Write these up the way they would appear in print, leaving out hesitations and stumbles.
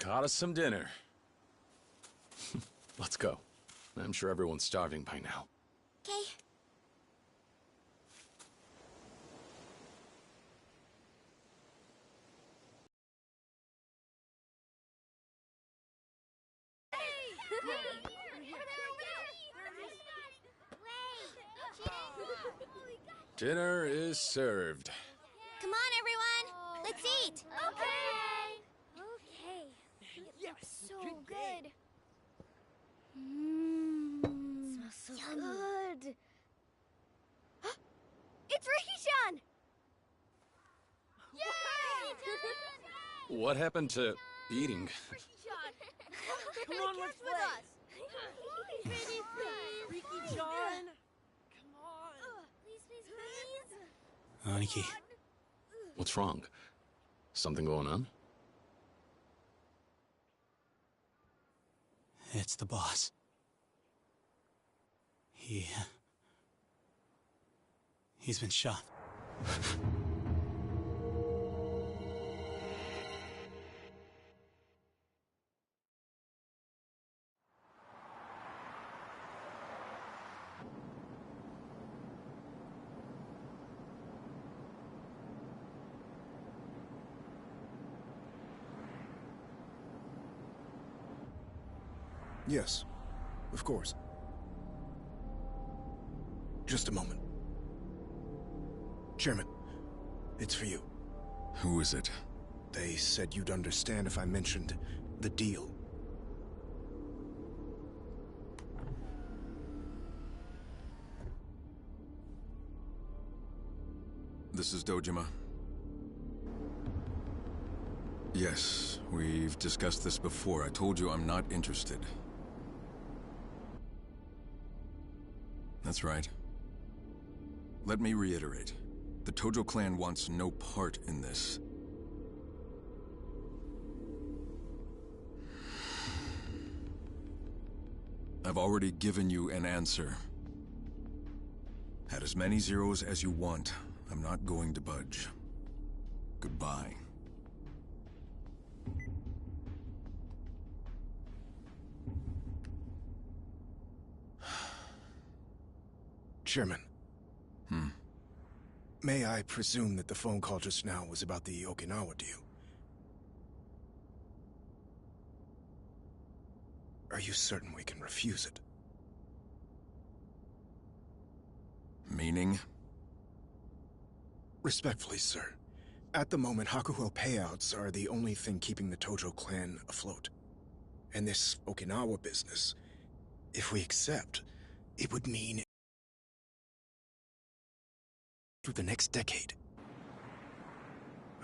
Caught us some dinner. Let's go. I'm sure everyone's starving by now. Okay. Dinner is served. Come on, everyone. Let's eat. Okay. It looks so good. Smells so good. It's Ricky-chan! Yay! What happened to eating? Come on, let's play. Ricky-chan. Come on. Please. Aniki. What's wrong? Something going on? It's the boss. He's been shot. Yes, of course. Just a moment. Chairman, it's for you. Who is it? They said you'd understand if I mentioned the deal. This is Dojima. Yes, we've discussed this before. I told you I'm not interested. That's right. Let me reiterate. The Tojo clan wants no part in this. I've already given you an answer. Add as many zeros as you want. I'm not going to budge. Goodbye. Chairman. May I presume that the phone call just now was about the Okinawa deal? Are you certain we can refuse it? Meaning? Respectfully, sir. At the moment, Hakuho payouts are the only thing keeping the Tojo clan afloat. And this Okinawa business, if we accept, it would mean through the next decade.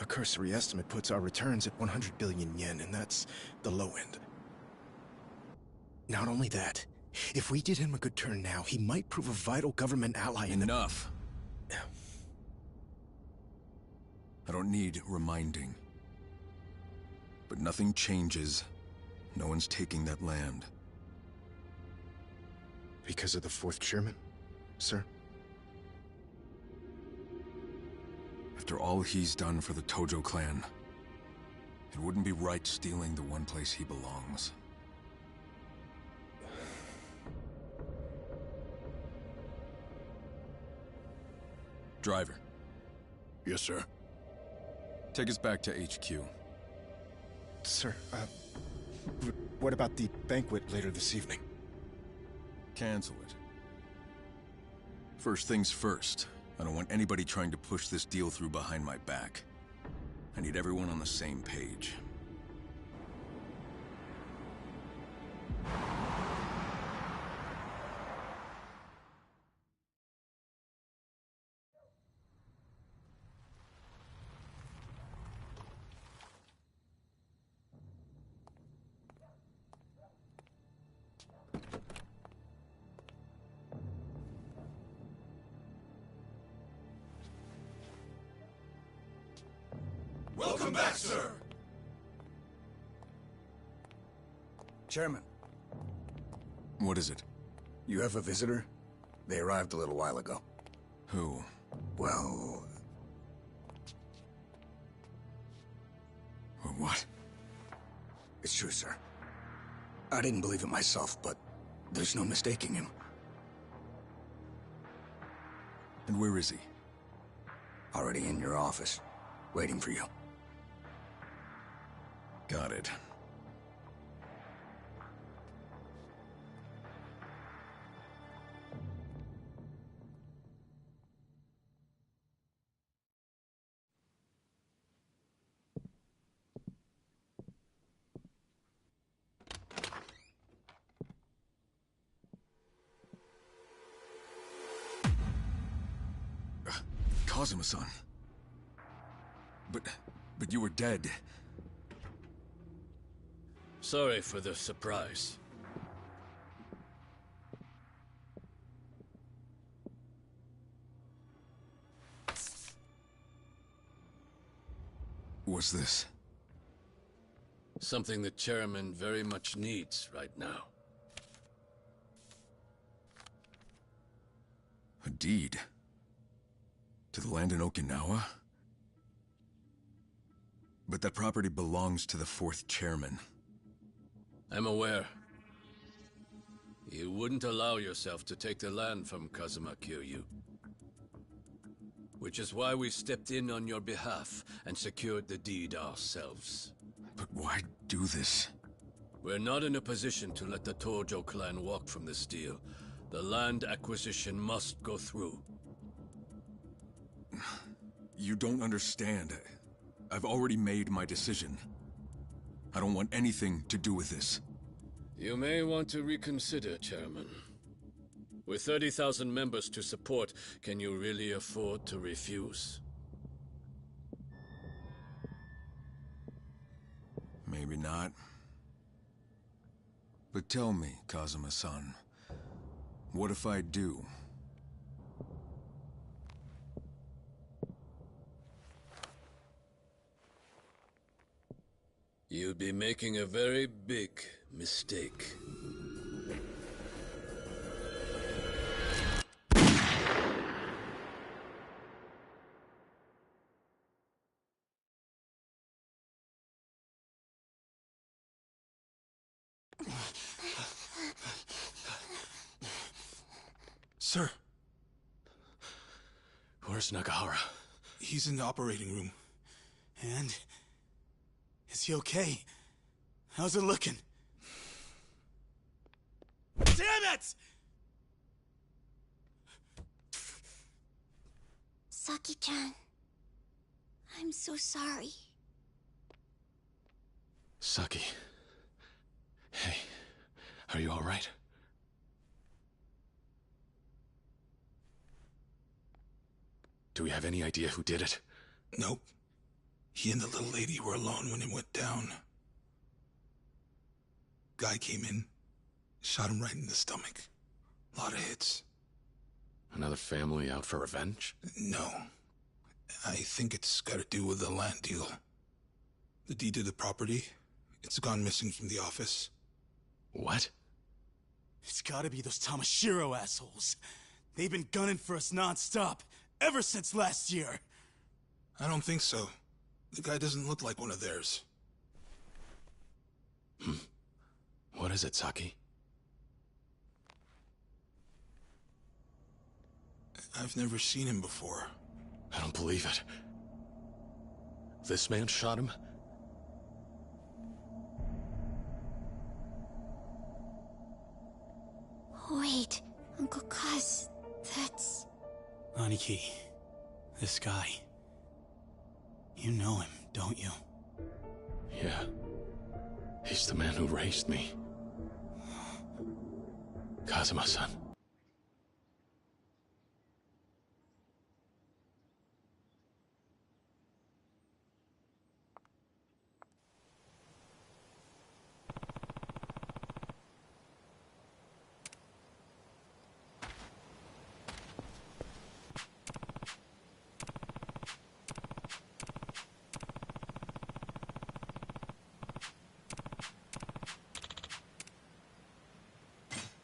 A cursory estimate puts our returns at 100 billion yen, and that's the low end. Not only that, if we did him a good turn now, he might prove a vital government ally in the— Enough. I don't need reminding. But nothing changes. No one's taking that land. Because of the fourth chairman, sir? After all he's done for the Tojo clan, it wouldn't be right stealing the one place he belongs. Driver. Yes, sir. Take us back to HQ. Sir, what about the banquet later this evening? Cancel it. First things first. I don't want anybody trying to push this deal through behind my back. I need everyone on the same page. Welcome back, sir! Chairman, What is it? you have a visitor? They arrived a little while ago. Who? Well, Or what? It's true, sir. I didn't believe it myself, but there's no mistaking him. And where is he? Already in your office, waiting for you. Got it. Kazuma-san. But you were dead. Sorry for the surprise. What's this? Something the chairman very much needs right now. A deed? To the land in Okinawa? But that property belongs to the 4th chairman. I'm aware. You wouldn't allow yourself to take the land from Kazuma Kiryu. Which is why we stepped in on your behalf and secured the deed ourselves. But why do this? We're not in a position to let the Tojo clan walk from this deal. The land acquisition must go through. You don't understand. I've already made my decision. I don't want anything to do with this. You may want to reconsider, Chairman. With 30,000 members to support, can you really afford to refuse? Maybe not. But tell me, Kazuma-san, what if I do? You'd be making a very big mistake. Sir, Where's Nagahara? he's in the operating room. And? Is he okay? How's it looking? Damn it! Saki-chan, I'm so sorry. Saki. Hey, are you alright? Do we have any idea who did it? Nope. He and the little lady were alone when it went down. Guy came in, shot him right in the stomach. A lot of hits. Another family out for revenge? No. I think it's got to do with the land deal. The deed to the property, it's gone missing from the office. What? It's gotta be those Tamashiro assholes. They've been gunning for us non-stop, ever since last year. I don't think so. The guy doesn't look like one of theirs. What is it, Saki? I've never seen him before. I don't believe it. This man shot him? Wait, Uncle Kaz, that's... Aniki, this guy. You know him, don't you? Yeah. He's the man who raised me. Kazuma-san.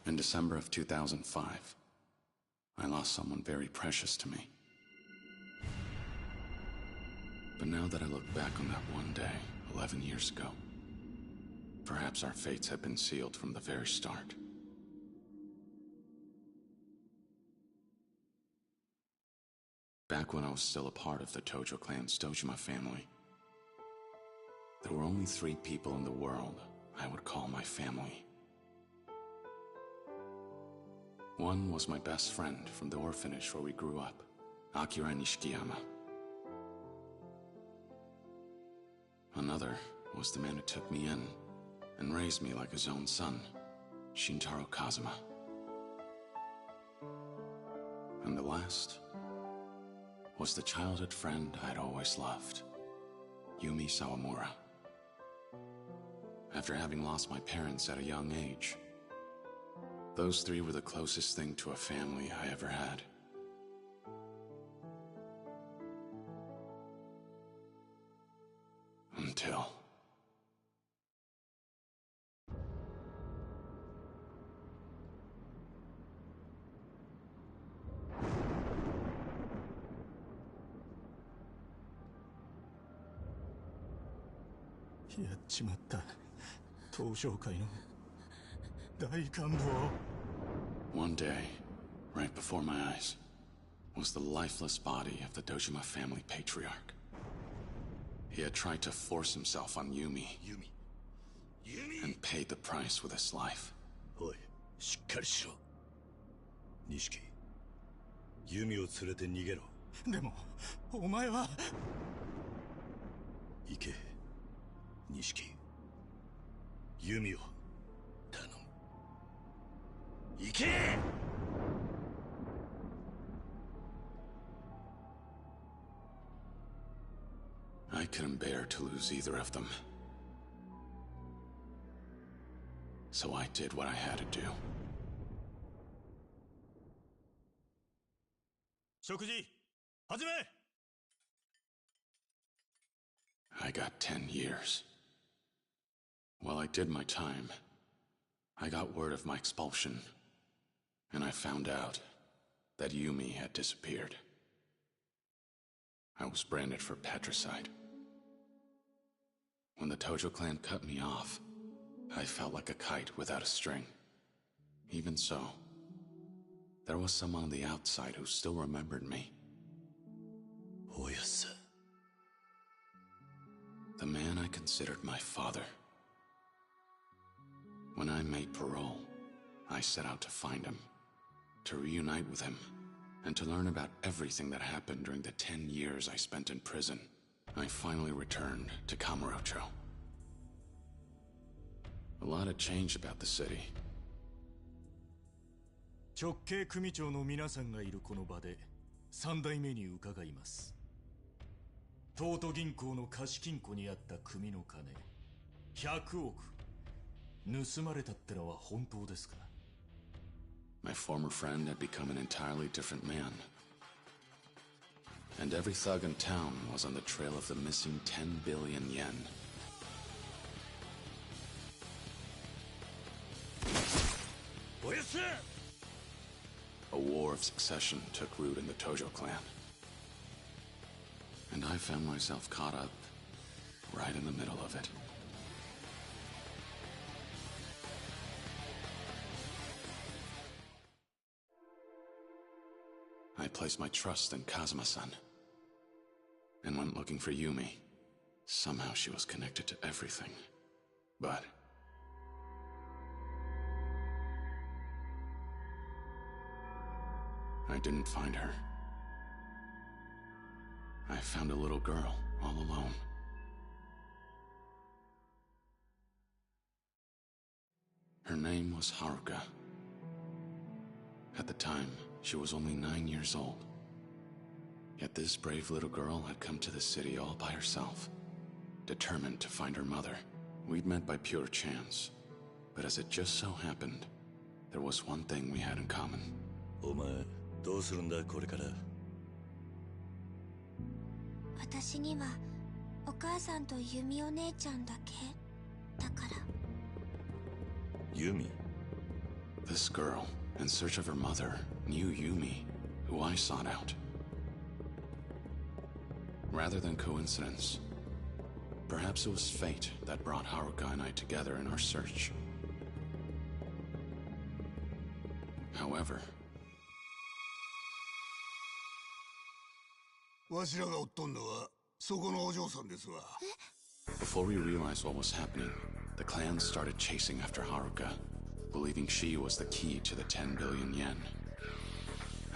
In December of 2005, I lost someone very precious to me. But now that I look back on that one day, 11 years ago, perhaps our fates had been sealed from the very start. Back when I was still a part of the Tojo clan's Dojima family, there were only 3 people in the world I would call my family. One was my best friend from the orphanage where we grew up, Akira Nishikiyama. Another was the man who took me in and raised me like his own son, Shintaro Kazuma. And the last was the childhood friend I'd always loved, Yumi Sawamura. After having lost my parents at a young age, those 3 were the closest thing to a family I ever had. Until... One day, right before my eyes, was the lifeless body of the Dojima family patriarch. He had tried to force himself on Yumi, and paid the price with his life. おい、しっかりしろ。錦、ユミを連れて逃げろ。でも、お前は。行け、錦。ユミを頼む。行け！ I couldn't bear to lose either of them. So I did what I had to do. 食事、始め! I got 10 years. While I did my time, I got word of my expulsion, and I found out that Yumi had disappeared. I was branded for patricide. When the Tojo clan cut me off, I felt like a kite without a string. Even so, there was someone on the outside who still remembered me. Oyasa. The man I considered my father. When I made parole, I set out to find him, to reunite with him, and to learn about everything that happened during the 10 years I spent in prison. I finally returned to Kamurocho. A lot had changed about the city. 直系組長の皆さんがいるこの場で3代目に伺います。東都銀行の貸金庫にあった組の金100億盗まれたってのは本当ですか？ My former friend had become an entirely different man. And every thug in town was on the trail of the missing 10 billion yen. A war of succession took root in the Tojo clan. And I found myself caught up right in the middle of it. I placed my trust in Kazuma-san and went looking for Yumi. Somehow she was connected to everything. But I didn't find her. I found a little girl all alone. Her name was Haruka. At the time, she was only 9 years old. Yet this brave little girl had come to the city all by herself, determined to find her mother. We'd met by pure chance, but as it just so happened, there was one thing we had in common. お前、どうするんだこれから？私にはお母さんとユミお姉ちゃんだけだから。ユミ？ This girl, in search of her mother, knew Yumi, who I sought out. Rather than coincidence, Perhaps it was fate that brought Haruka and I together in our search. However, わしらが追っとんのはそこのお嬢さんですわ。 before we realized what was happening, the clan started chasing after Haruka, believing she was the key to the 10 billion yen.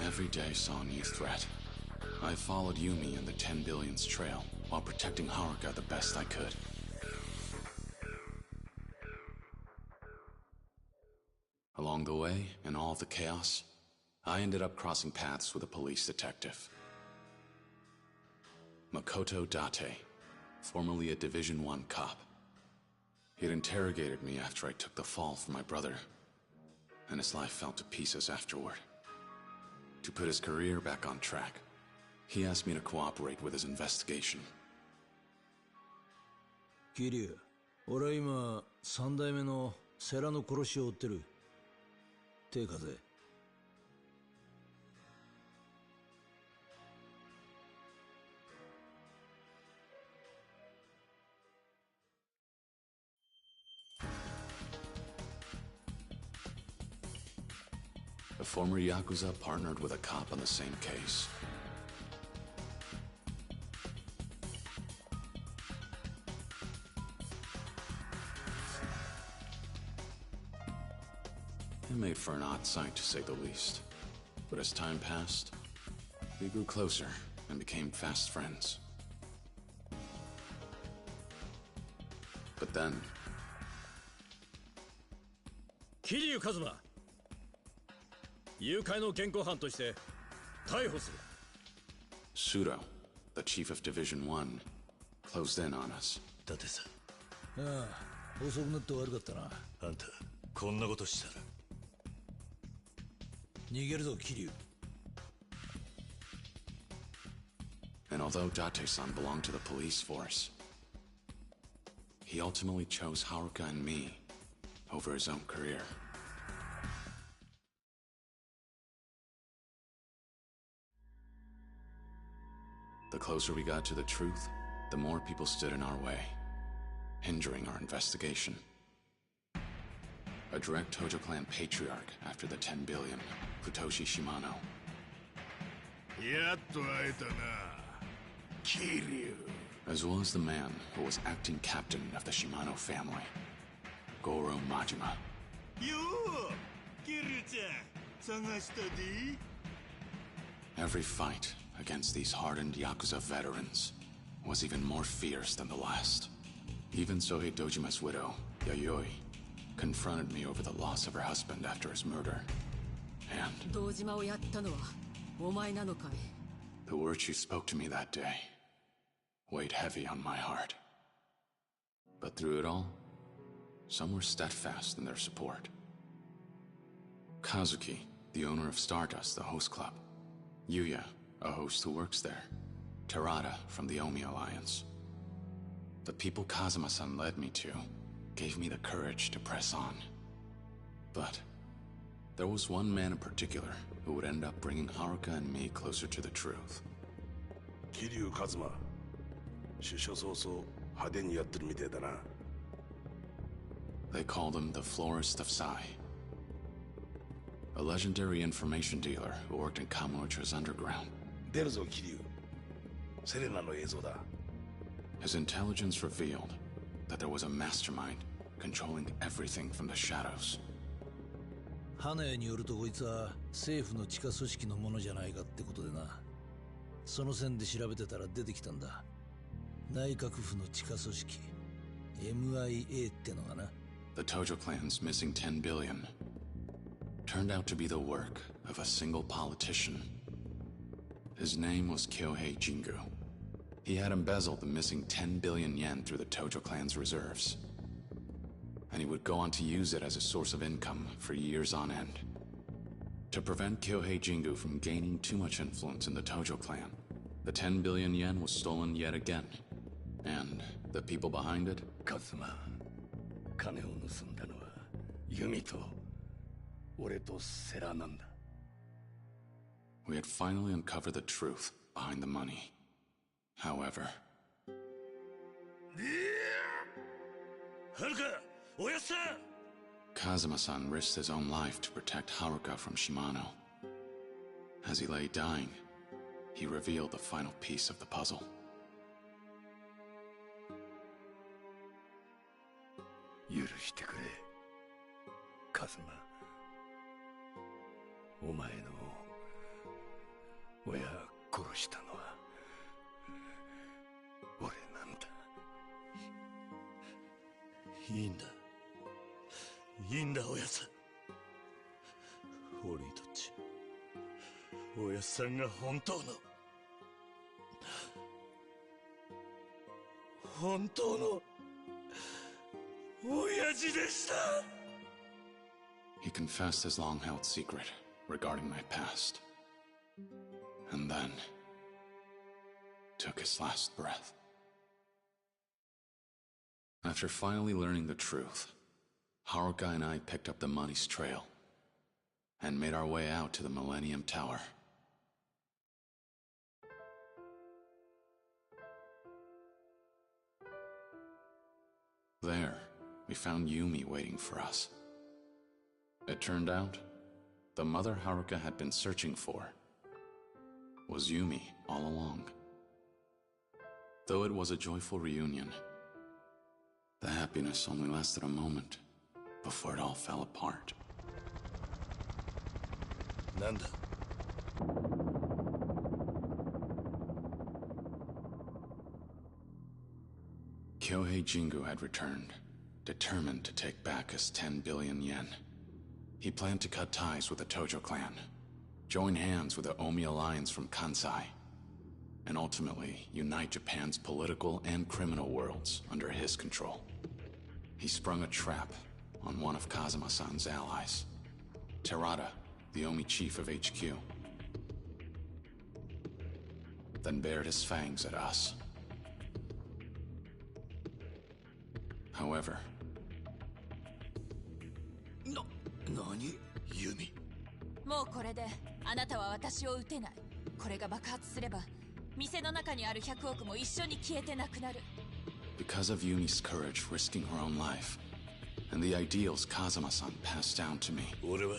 Every day saw a new threat. I followed Yumi and the 10 billion's trail while protecting Haruka the best I could. Along the way, in all the chaos, I ended up crossing paths with a police detective. Makoto Date, formerly a Division I cop. He'd interrogated me after I took the fall for my brother, and his life fell to pieces afterward. To put his career back on track, he asked me to cooperate with his investigation. 桐生、俺は今三代目の世良の殺しを追ってる。手貸せ。A former Yakuza partnered with a cop on the same case. It made for an odd sight, to say the least. But as time passed, we grew closer and became fast friends. But then... 桐生一馬、誘拐の現行犯として逮捕する。 Pseudo, the chief of Division I, closed in on us. だってさ。ああ、遅くなって悪かったな。あんたこんなことしたら。逃げるぞ、桐生。 And although Date-san belonged to the police force, he ultimately chose Haruka and me over his own career. The closer we got to the truth, the more people stood in our way, hindering our investigation. A direct Tojo clan patriarch after the 10 billion, Futoshi Shimano. やっと会えたな、桐生。 As well as the man who was acting captain of the Shimano family, Goro Majima. よう、桐生ちゃん、探したで。 Every fight against these hardened Yakuza veterans was even more fierce than the last. Even Sohei Dojima's widow, Yayoi, confronted me over the loss of her husband after his murder. And 堂島をやったのはお前なのかい？ the words she spoke to me that day weighed heavy on my heart. But through it all, some were steadfast in their support. Kazuki, the owner of Stardust, the host club. Yuya, a host who works there. Terada from the Omi Alliance. The people Kazuma-san led me to gave me the courage to press on. But there was one man in particular who would end up bringing Haruka and me closer to the truth. 桐生一馬、出所早々派手にやってるみてえだな。 They called him the Florist of Sai. A legendary information dealer who worked in Kamurocho's underground. 出るぞ、桐生。セレナの映像だ。 His intelligence revealed that there was a mastermind controlling everything from the shadows. 花屋によるとこいつは政府の地下組織のものじゃないかってことでな。その線で調べてたら出てきたんだ。内閣府の地下組織 MIA ってのがな。 The Tojo clan's missing 10 billion turned out to be the work of a single politician. His name was Kyohei Jingu. He had embezzled the missing 10 billion yen through the Tojo clan's reserves. And he would go on to use it as a source of income for years on end. To prevent Kyohei Jingu from gaining too much influence in the Tojo clan, the 10 billion yen was stolen yet again. And the people behind it? カズマ、金を盗んだのはユミと俺とセラなんだ。 We had finally uncovered the truth behind the money. However... Kazuma-san risked his own life to protect Haruka from Shimano. As he lay dying, he revealed the final piece of the puzzle. 許してくれ、カズマ。お前の親殺したのは俺なんだ。いいんだ。いいんだ、おやさん。俺にとっちゃ、おやさんが本当の親父でした。He confessed his long-held secret regarding my past, and then took his last breath. After finally learning the truth, Haruka and I picked up the money's trail and made our way out to the Millennium Tower. There, we found Yumi waiting for us. It turned out, the mother Haruka had been searching for was Yumi all along. Though it was a joyful reunion, the happiness only lasted a moment before it all fell apart. なんだ。Kyohei Jingu had returned, determined to take back his 10 billion yen. He planned to cut ties with the Tojo clan, join hands with the Omi alliance from Kansai, and ultimately unite Japan's political and criminal worlds under his control. He sprung a trap on one of Kazuma-san's allies, Terada, the Omi chief of HQ, then bared his fangs at us. However, 何？ユミ。もうこれであなたは私を撃てない。これが爆発すれば店の中にある100億も一緒に消えてなくなる。Because of Yumi's courage risking her own life, and the ideals Kazuma-san passed down to me. 俺は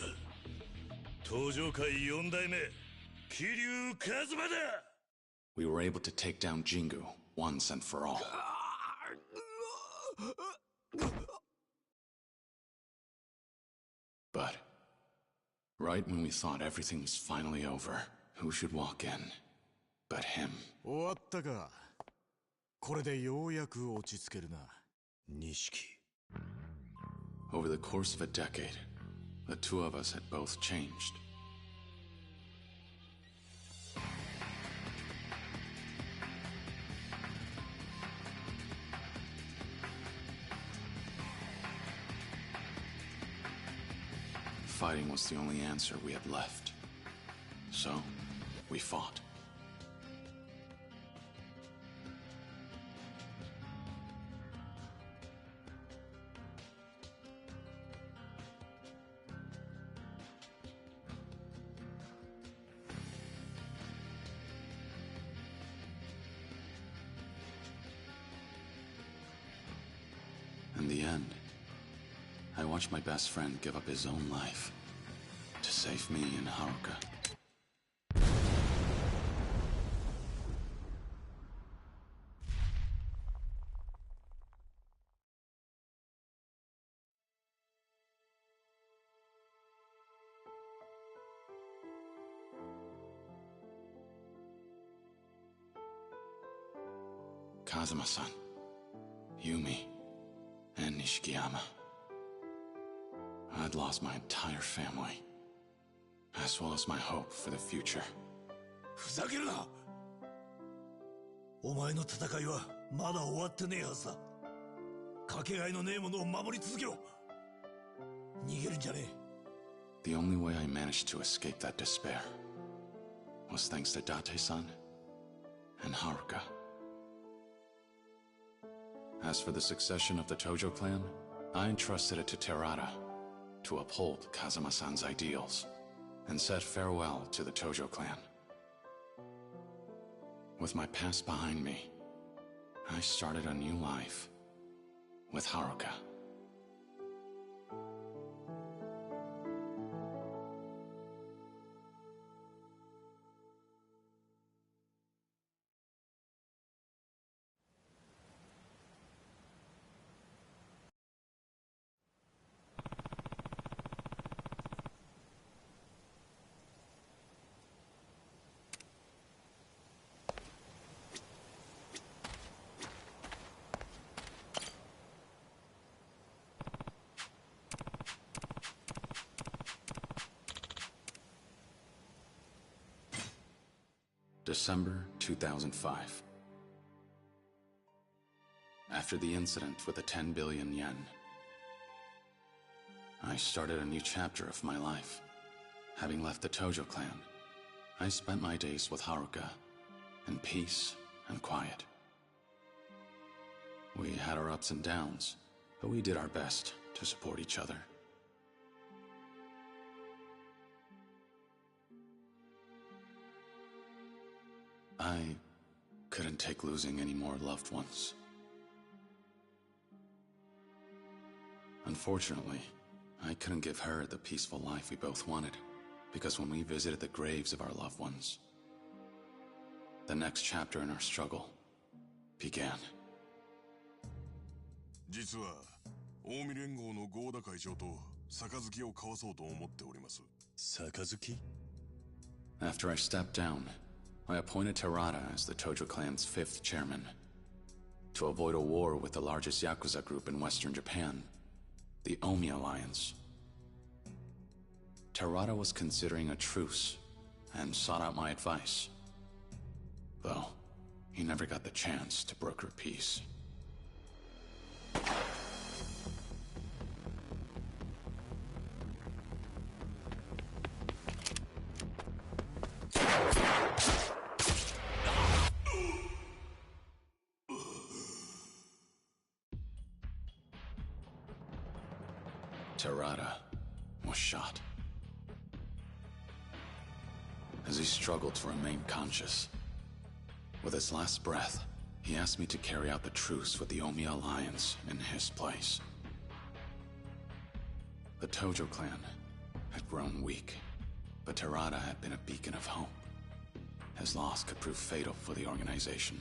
東上界4代目桐生一馬だ。We were able to take down Jingu once and for all. But right when we thought everything was finally over, who should walk in but him? 終わったか。これでようやく落ち着けるな、錦。Over the course of a decade, the two of us had both changed. Fighting was the only answer we had left. So, we fought. In the end, I watched my best friend give up his own life to save me and Haruka. Kazuma-san, Yumi, and Nishikiyama. I'd lost my entire family, as well as my hope for the future. ふざけるな。お前の戦いはまだ終わってねえはずだ。かけがえのねえものを守り続けろ。逃げるんじゃねえ。 The only way I managed to escape that despair was thanks to Date-san and Haruka. As for the succession of the Tojo clan, I entrusted it to Terada to uphold Kazuma-san's ideals and said farewell to the Tojo clan. With my past behind me, I started a new life with Haruka. December 2005. After the incident with the 10 billion yen, I started a new chapter of my life. Having left the Tojo clan, I spent my days with Haruka in peace and quiet. We had our ups and downs, but we did our best to support each other. I couldn't take losing any more loved ones. Unfortunately, I couldn't give her the peaceful life we both wanted, because when we visited the graves of our loved ones, the next chapter in our struggle began. 実は近江連合の合田会長と杯を交わそうと思っております。杯? After I stepped down, I appointed Terada as the Tojo clan's 5th chairman. To avoid a war with the largest Yakuza group in Western Japan, the Omi Alliance. Terada was considering a truce and sought out my advice, though he never got the chance to broker peace. Terada was shot. As he struggled to remain conscious, with his last breath, he asked me to carry out the truce with the Omi Alliance in his place. The Tojo clan had grown weak, but Terada had been a beacon of hope. His loss could prove fatal for the organization.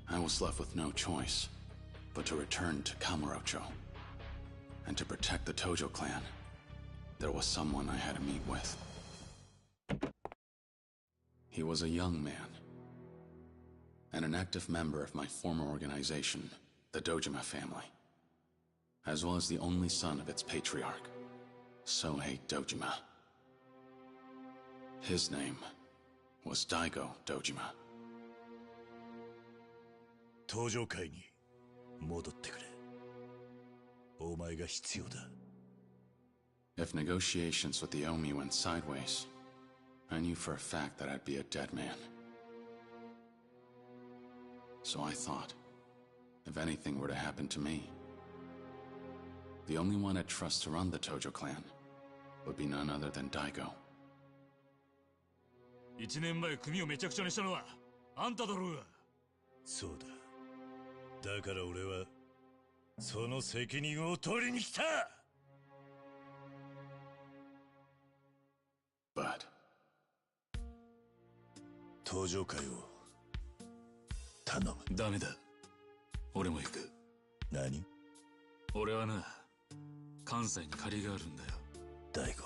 I was left with no choice but to return to Kamurocho. And to protect the Tojo clan, there was someone I had to meet with. He was a young man, and an active member of my former organization, the Dojima family, as well as the only son of its patriarch, Sohei Dojima. His name was Daigo Dojima. Tojo kai ni modotte kure. If negotiations with the Omi went sideways, I knew for a fact that I'd be a dead man. So I thought, if anything were to happen to me, the only one I'd trust to run the Tojo clan would be none other than Daigo. 1年前組をめちゃくちゃにしたのはあんただろうが。そうだ。だから俺はその責任を取りに来た。But 登場会を頼む。ダメだ。俺も行く。何？俺はな、関西に借りがあるんだよ。大悟。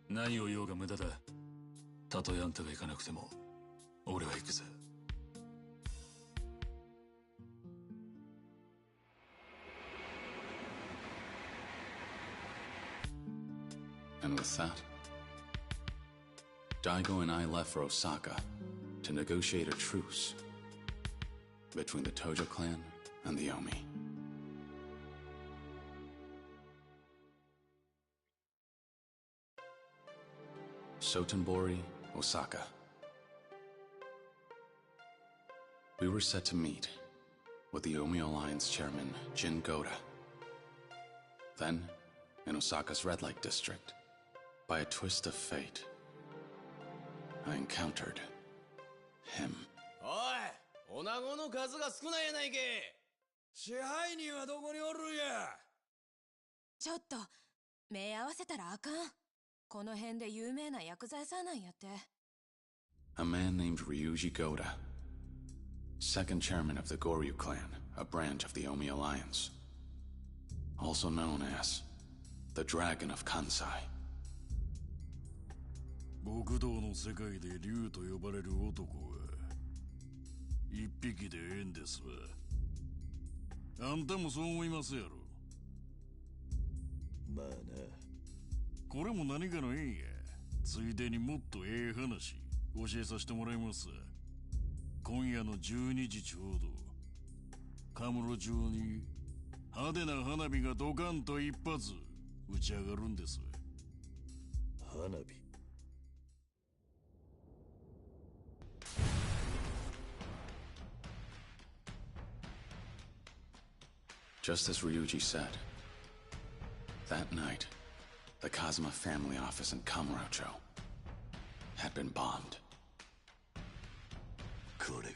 何を言おうが無駄だ。たとえあんたが行かなくても、俺は行くぜ。And with that, Daigo and I left for Osaka to negotiate a truce between the Tojo clan and the Omi. Sotenbori, Osaka. We were set to meet with the Omi Alliance chairman, Jin Goda. Then, in Osaka's red light district, by a twist of fate, I encountered him. おい、女子の数が少ないやないけ。支配人はどこにおるんや。ちょっと、目合わせたらあかん。この辺で有名な薬剤師なんやって。A man named Ryuji Goda, second chairman of the Goryu clan, a branch of the Omi Alliance, also known as the Dragon of Kansai. 極道の世界で竜と呼ばれる男は一匹でええんですわ。あんたもそう思いますやろ。まあな。これも何かの縁や。ついでにもっとええ話教えさせてもらいます。今夜の12時ちょうどカムロ町に派手な花火がドカンと一発打ち上がるんです。花火。Just as Ryuji said, that night, the Kazuma family office in Kamurocho had been bombed. これが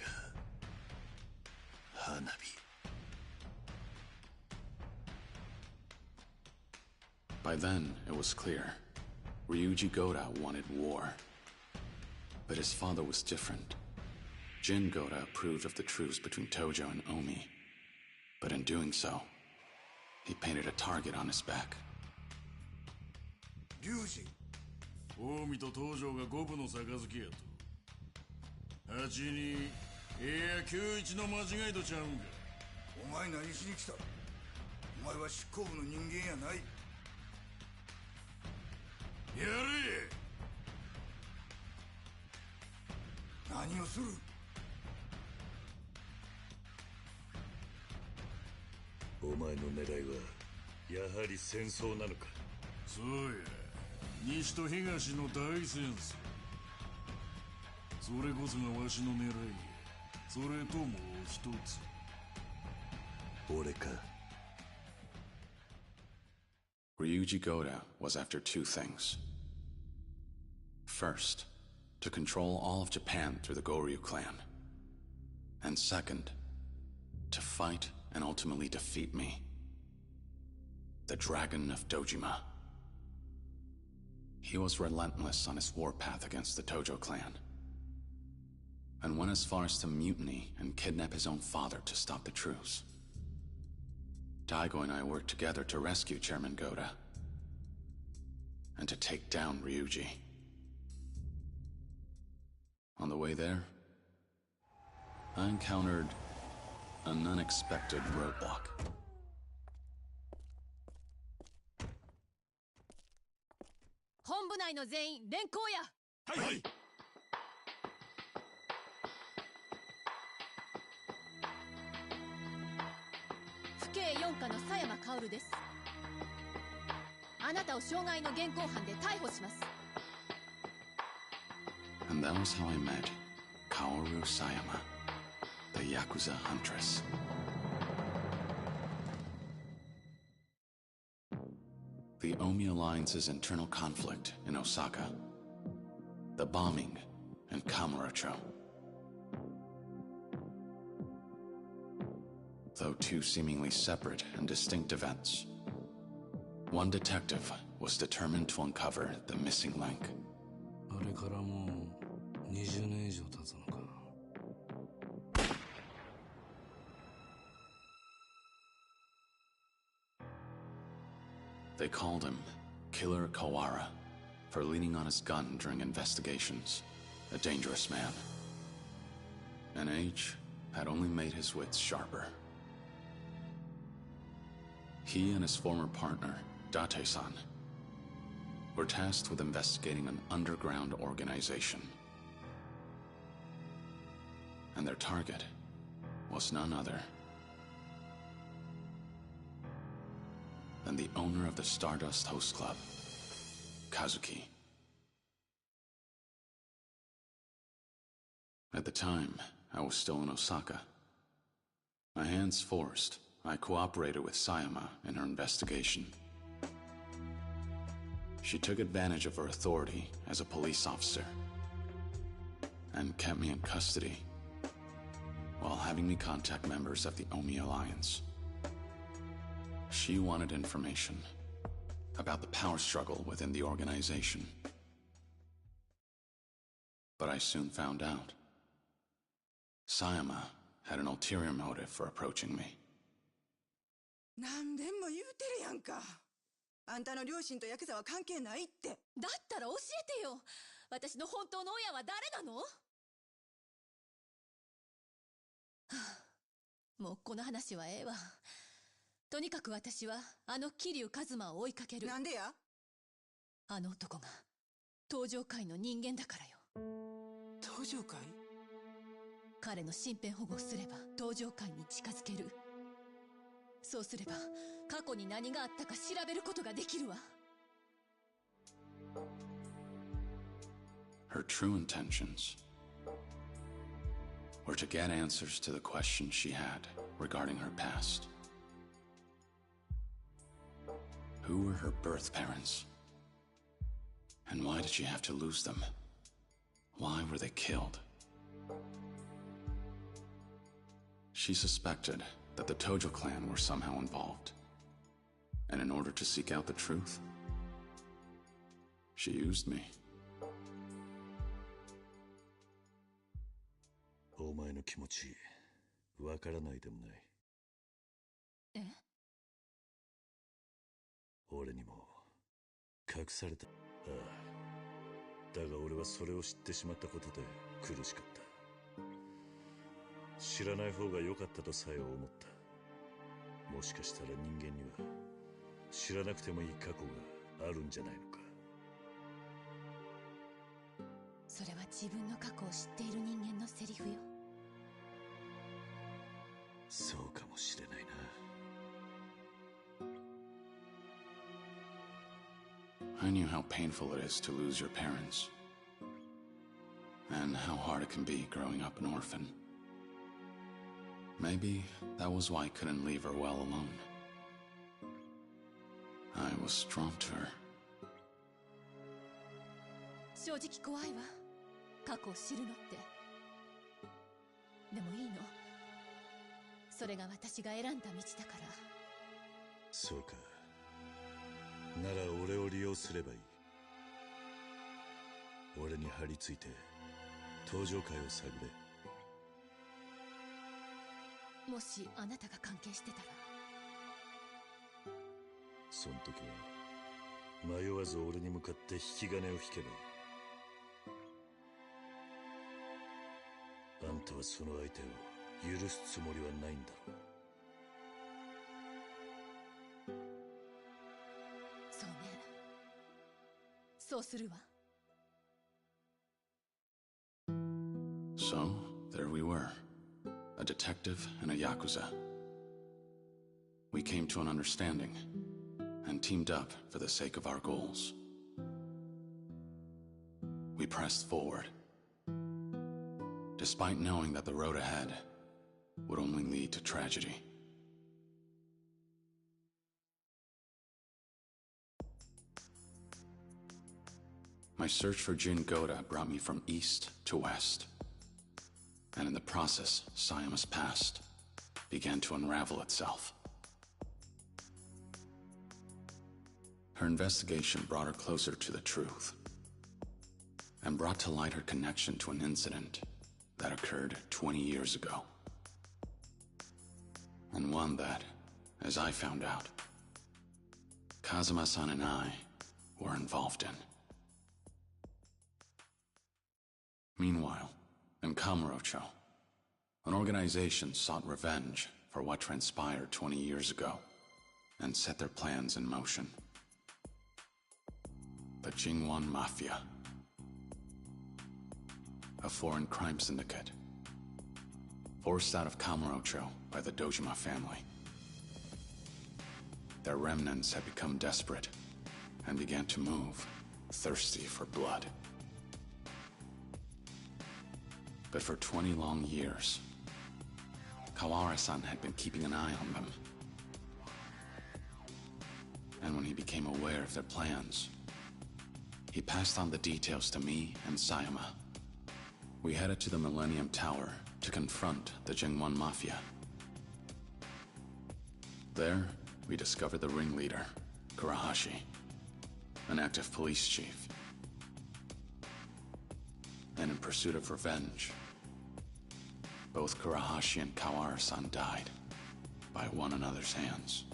花火。 By then, it was clear. Ryuji Goda wanted war. But his father was different. Jin Goda approved of the truce between Tojo and Omi. But in doing so, he painted a target on his back. 龍二、近江と東条が五分の杯やと。8-2、いや9-1の間違いとちゃうんか。お前何しに来た？お前は執行部の人間やない。やれ！何をする？お前の狙いはやはり戦争なのか。そうや、西と東の大戦争。それこそがわしの狙いや。それともう一つ。俺か。Ryuji Goda was after two things. First, to control all of Japan through the Goryu clan. And second, to fight and ultimately defeat me. The Dragon of Dojima. He was relentless on his warpath against the Tojo clan, and went as far as to mutiny and kidnap his own father to stop the truce. Daigo and I worked together to rescue Chairman Goda, and to take down Ryuji. On the way there, I encountered an unexpected roadblock. 本部内の全員連行や。はい。府警4課の佐山薫です。あなたを傷害の現行犯で逮捕します。 And that was how I met Kaoru Sayama, the Yakuza huntress. The Omi Alliance's internal conflict in Osaka. The bombing in Kamurocho. Though two seemingly separate and distinct events, one detective was determined to uncover the missing link. あれからもう20年以上経つのか。They called him Killer Kawara for leaning on his gun during investigations. A dangerous man. And age had only made his wits sharper. He and his former partner, Date-san, were tasked with investigating an underground organization. And their target was none other than the owner of the Stardust Host Club, Kazuki. At the time, I was still in Osaka. My hands forced, I cooperated with Sayama in her investigation. She took advantage of her authority as a police officer and kept me in custody while having me contact members of the Omi Alliance. She wanted information about the power struggle within the organization. But I soon found out. Sayama had an ulterior motive for approaching me. 何でも言うてるやんか。あんたの両親とヤクザは関係ないって。だったら教えてよ。私の本当の親は誰なの？はあ、もうこの話はええわ。とにかく私はあの桐生一馬を追いかける。なんでや？あの男が登場界の人間だからよ。登場界？彼の身辺保護をすれば登場界に近づける。そうすれば過去に何があったか調べることができるわ。Her true intentions were to get answers to the questions she had regarding her past. Who were her birth parents? And why did she have to lose them? Why were they killed? She suspected that the Tojo clan were somehow involved. And in order to seek out the truth, she used me. お前の気持ち、わからないでもない。え？俺にも隠された。ああ。だが俺はそれを知ってしまったことで苦しかった。知らない方が良かったとさえ思った。もしかしたら人間には知らなくてもいい過去があるんじゃないのか。それは自分の過去を知っている人間のセリフよ。そうかもしれないな。I knew how painful it is to lose your parents, and how hard it can be growing up an orphan. Maybe that was why I couldn't leave her well alone. I was drawn to her. 正直怖いわ。過去を知るのって。でもいいの。それが私が選んだ道だから。そうか。なら俺を利用すればいい。俺に張り付いて登場界を探れ。もしあなたが関係してたら。その時は迷わず俺に向かって引き金を引けばいい。あんたはその相手を許すつもりはないんだろう。そうね。そうするわ。So, there we were. A detective and a Yakuza. We came to an understanding and teamed up for the sake of our goals. We pressed forward, despite knowing that the road ahead would only lead to tragedy. My search for Jin Goda brought me from east to west. And in the process, Sayama's past began to unravel itself. Her investigation brought her closer to the truth, and brought to light her connection to an incident that occurred 20 years ago. And one that, as I found out, Kazuma-san and I were involved in. Meanwhile, in Kamurocho, an organization sought revenge for what transpired 20 years ago and set their plans in motion. The Jingwan Mafia, a foreign crime syndicate, forced out of Kamurocho by the Dojima family. Their remnants had become desperate and began to move, thirsty for blood. But for 20 long years, Kawara-san had been keeping an eye on them. And when he became aware of their plans, he passed on the details to me and Sayama. We headed to the Millennium Tower to confront the Jingwan Mafia. There, we discovered the ringleader, Kurahashi, an active police chief. And in pursuit of revenge, both Kurahashi and Kawara-san died by one another's hands.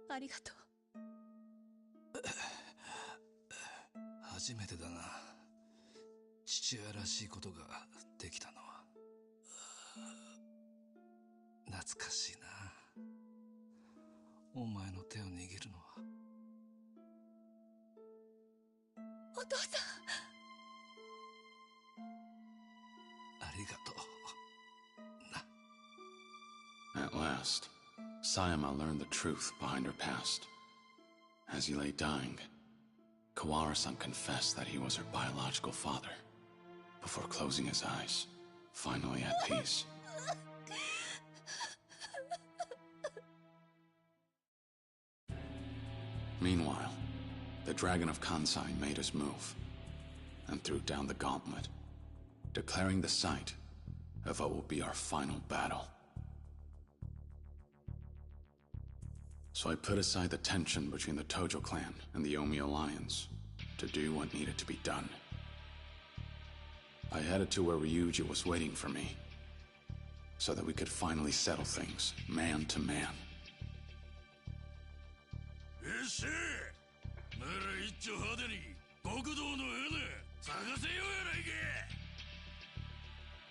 ありがとう。初めてだな。父親らしいことができたのは。懐かしいな。お前の手を握るのは。お父さん。ありがとう。 At last, Sayama learned the truth behind her past. As he lay dying, Kawara-san confessed that he was her biological father, before closing his eyes, finally at peace. Meanwhile, the Dragon of Kansai made his move, and threw down the gauntlet, declaring the site of what will be our final battle. So I put aside the tension between the Tojo clan and the Omi alliance to do what needed to be done. I headed to where Ryuji was waiting for me, so that we could finally settle things, man to man.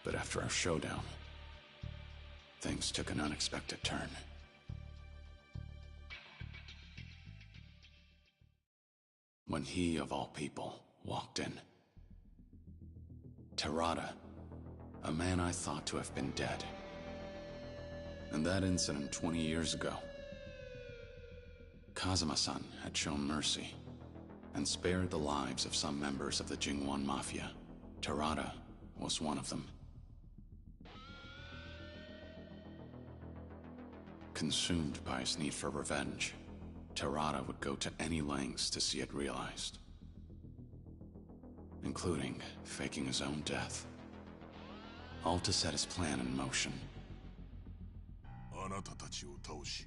But after our showdown, things took an unexpected turn. When he, of all people, walked in. Terada, a man I thought to have been dead. In that incident 20 years ago, Kazuma-san had shown mercy and spared the lives of some members of the Jingwan Mafia. Terada was one of them. Consumed by his need for revenge, Terada would go to any lengths to see it realized, including faking his own death, all to set his plan in motion. あなたたちを倒し、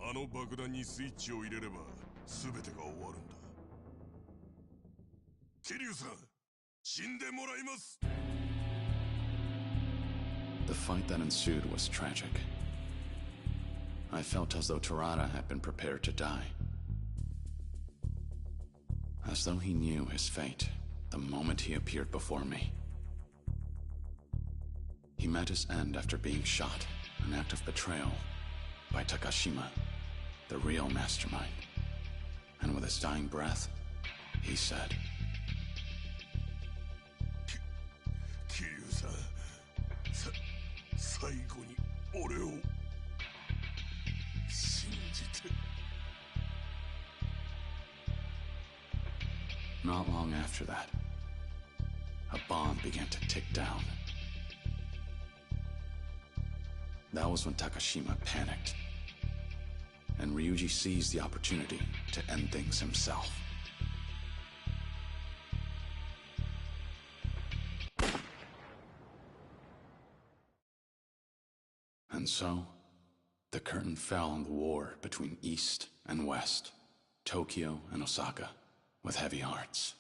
あの爆弾にスイッチを入れれば全てが終わるんだ。桐生さん、死んでもらいます。 The fight that ensued was tragic. I felt as though Terada had been prepared to die. As though he knew his fate the moment he appeared before me. He met his end after being shot, an act of betrayal, by Takashima, the real mastermind. And with his dying breath, he said, 桐生さん、最後に俺を Not long after that, a bomb began to tick down. That was when Takashima panicked, and Ryuji seized the opportunity to end things himself. And so, the curtain fell on the war between East and West, Tokyo and Osaka, with heavy hearts.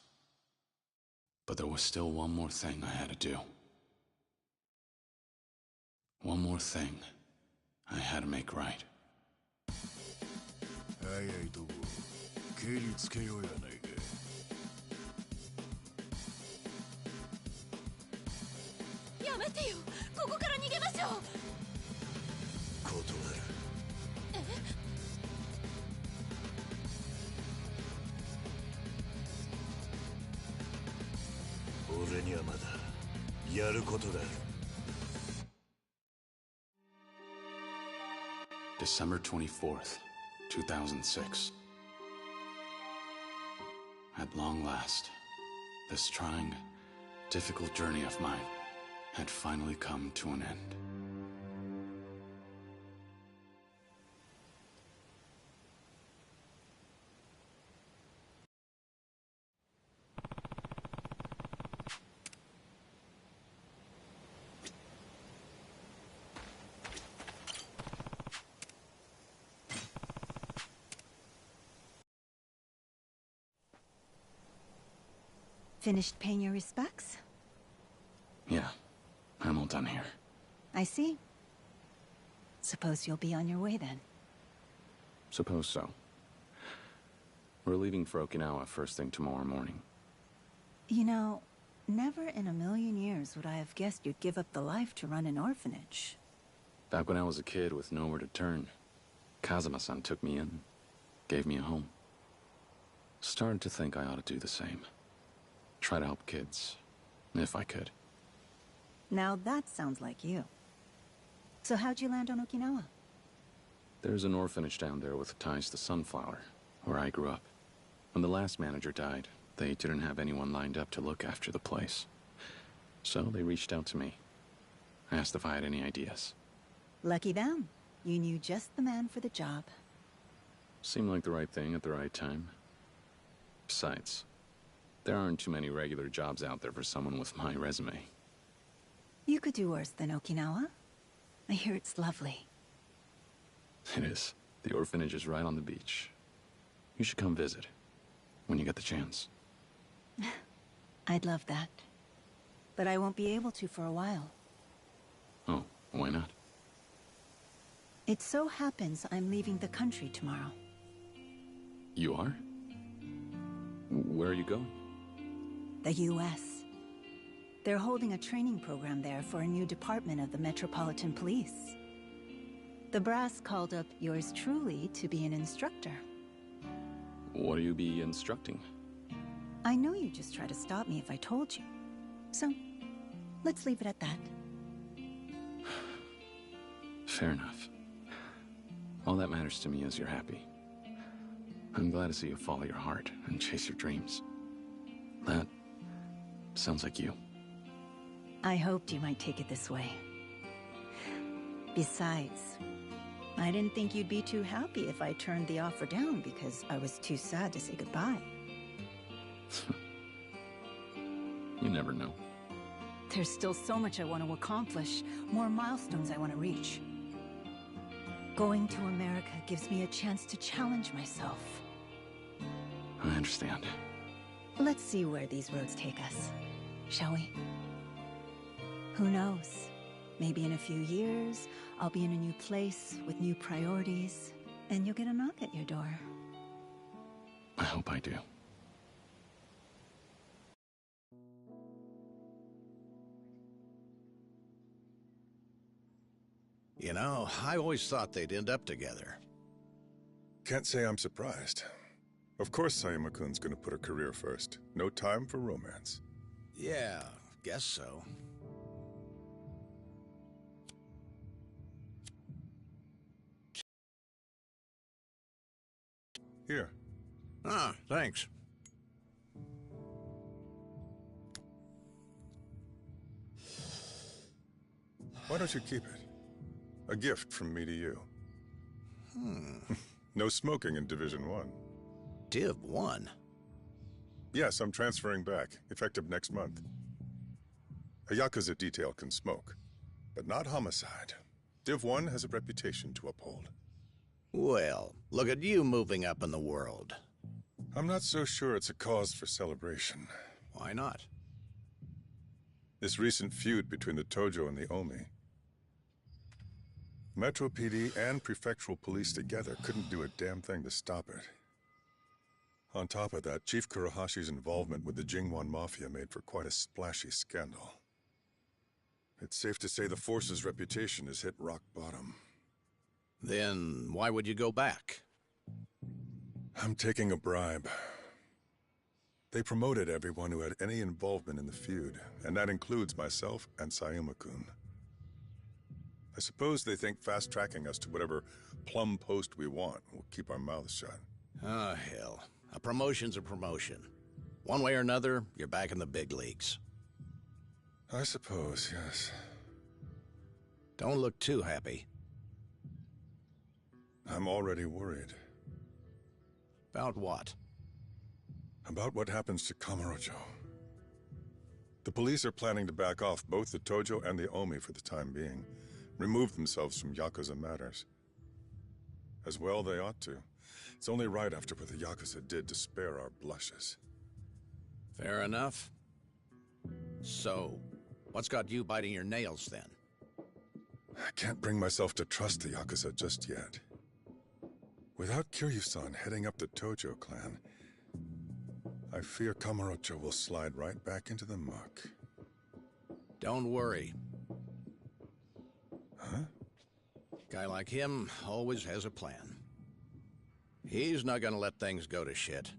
But there was still one more thing I had to do. One more thing I had to make right. 早いとこ、蹴りつけようやないか。やめてよ、ここから逃げましょう。断る。俺にはまだやることがある。 December 24th, 2006. At long last, this trying, difficult journey of mine had finally come to an end. Finished paying your respects? Yeah, I'm all done here. I see. Suppose you'll be on your way then. Suppose so. We're leaving for Okinawa first thing tomorrow morning. You know, never in a million years would I have guessed you'd give up the life to run an orphanage. Back when I was a kid with nowhere to turn, Kazuma-san took me in, gave me a home. Started to think I ought to do the same. Try to help kids, if I could. Now that sounds like you. So how'd you land on Okinawa? There's an orphanage down there with ties to Sunflower, where I grew up. When the last manager died, they didn't have anyone lined up to look after the place. So they reached out to me. Asked if I had any ideas. Lucky them. You knew just the man for the job. Seemed like the right thing at the right time. Besides, there aren't too many regular jobs out there for someone with my resume. You could do worse than Okinawa. I hear it's lovely. It is. The orphanage is right on the beach. You should come visit, when you get the chance. I'd love that. But I won't be able to for a while. Oh, why not? It so happens I'm leaving the country tomorrow. You are? Where are you going? The U.S. They're holding a training program there for a new department of the Metropolitan Police. The brass called up yours truly to be an instructor. What do you be instructing? I know you'd just try to stop me if I told you. So, let's leave it at that. Fair enough. All that matters to me is you're happy. I'm glad to see you follow your heart and chase your dreams. That sounds like you. I hoped you might take it this way. Besides, I didn't think you'd be too happy if I turned the offer down because I was too sad to say goodbye. You never know. There's still so much I want to accomplish, more milestones I want to reach. Going to America gives me a chance to challenge myself. I understand. Let's see where these roads take us, shall we? Who knows? Maybe in a few years, I'll be in a new place with new priorities, and you'll get a knock at your door. I hope I do. You know, I always thought they'd end up together. Can't say I'm surprised. Of course Sayama-kun's gonna put her career first. No time for romance. Yeah, guess so. Here. Ah, thanks. Why don't you keep it? A gift from me to you. No smoking in Division 1. Div 1? Yes, I'm transferring back, effective next month. A Yakuza detail can smoke, but not homicide. Div 1 has a reputation to uphold. Well, look at you moving up in the world. I'm not so sure it's a cause for celebration. Why not? This recent feud between the Tojo and the Omi. Metro PD and prefectural police together couldn't do a damn thing to stop it. On top of that, Chief Kurahashi's involvement with the Jingwan Mafia made for quite a splashy scandal. It's safe to say the force's reputation has hit rock bottom. Then why would you go back? I'm taking a bribe. They promoted everyone who had any involvement in the feud, and that includes myself and Sayama-kun. I suppose they think fast-tracking us to whatever plum post we want will keep our mouths shut. Oh, hell. A promotion's a promotion. One way or another, you're back in the big leagues. I suppose, yes. Don't look too happy. I'm already worried. About what? About what happens to Kamurocho. The police are planning to back off both the Tojo and the Omi for the time being. Remove themselves from Yakuza matters. As well they ought to. It's only right after what the Yakuza did to spare our blushes. Fair enough. So, what's got you biting your nails then? I can't bring myself to trust the Yakuza just yet. Without Kiryu-san heading up the Tojo clan, I fear Kamurocho will slide right back into the muck. Don't worry. Huh? Guy like him always has a plan. He's not gonna let things go to shit.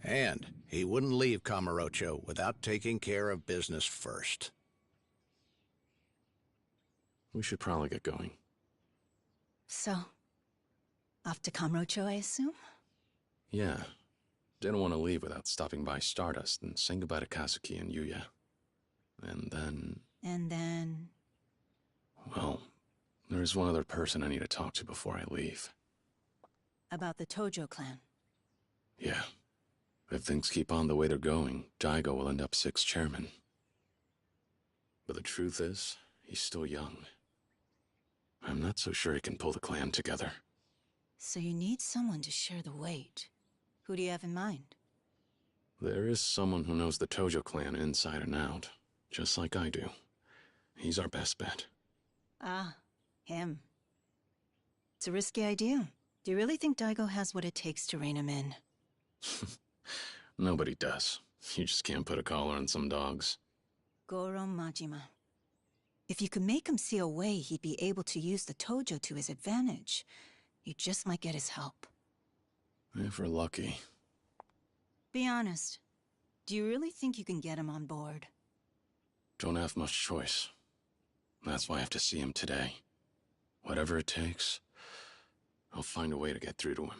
And he wouldn't leave Kamurocho without taking care of business first. We should probably get going. So, off to Kamurocho, I assume? Yeah. Didn't want to leave without stopping by Stardust and saying goodbye to Kazuki and Yuya. And then... And then... Well, there's one other person I need to talk to before I leave. About the Tojo clan? Yeah. If things keep on the way they're going, Daigo will end up 6th chairman. But the truth is, he's still young. I'm not so sure he can pull the clan together. So you need someone to share the weight. Who do you have in mind? There is someone who knows the Tojo clan inside and out, just like I do. He's our best bet. Ah, him. It's a risky idea. Do you really think Daigo has what it takes to rein him in? Nobody does. You just can't put a collar on some dogs. Goro Majima. If you could make him see a way he'd be able to use the Tojo to his advantage, you just might get his help. If we're lucky. Be honest. Do you really think you can get him on board? Don't have much choice. That's why I have to see him today. Whatever it takes, I'll find a way to get through to him.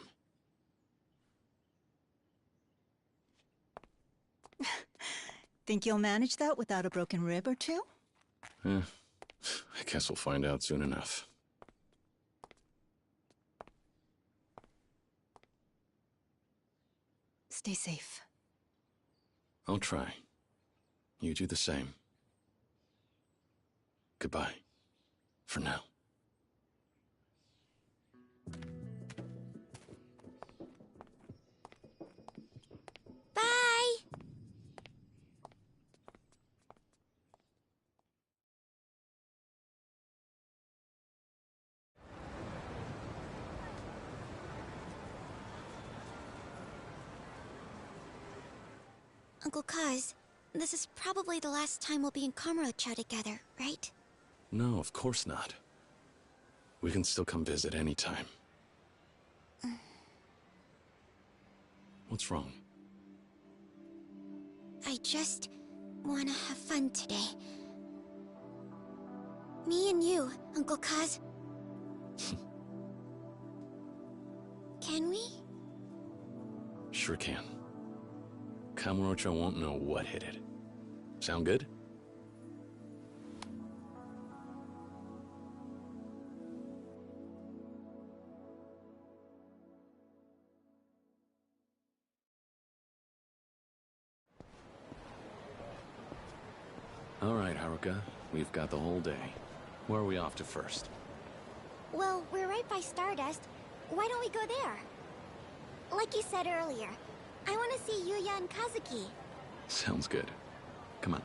Think you'll manage that without a broken rib or two? I guess we'll find out soon enough. Stay safe. I'll try. You do the same. Goodbye. For now. Bye! Uncle Kaz, this is probably the last time we'll be in Kamurocho together, right? No, of course not. We can still come visit anytime. What's wrong? I just wanna have fun today. Me and you, Uncle Kaz. Can we? Sure can. Kamurocho won't know what hit it. Sound good? All right, Haruka. We've got the whole day. Where are we off to first? Well, we're right by Stardust. Why don't we go there? Like you said earlier, I want to see Yuya and Kazuki. Sounds good. Come on.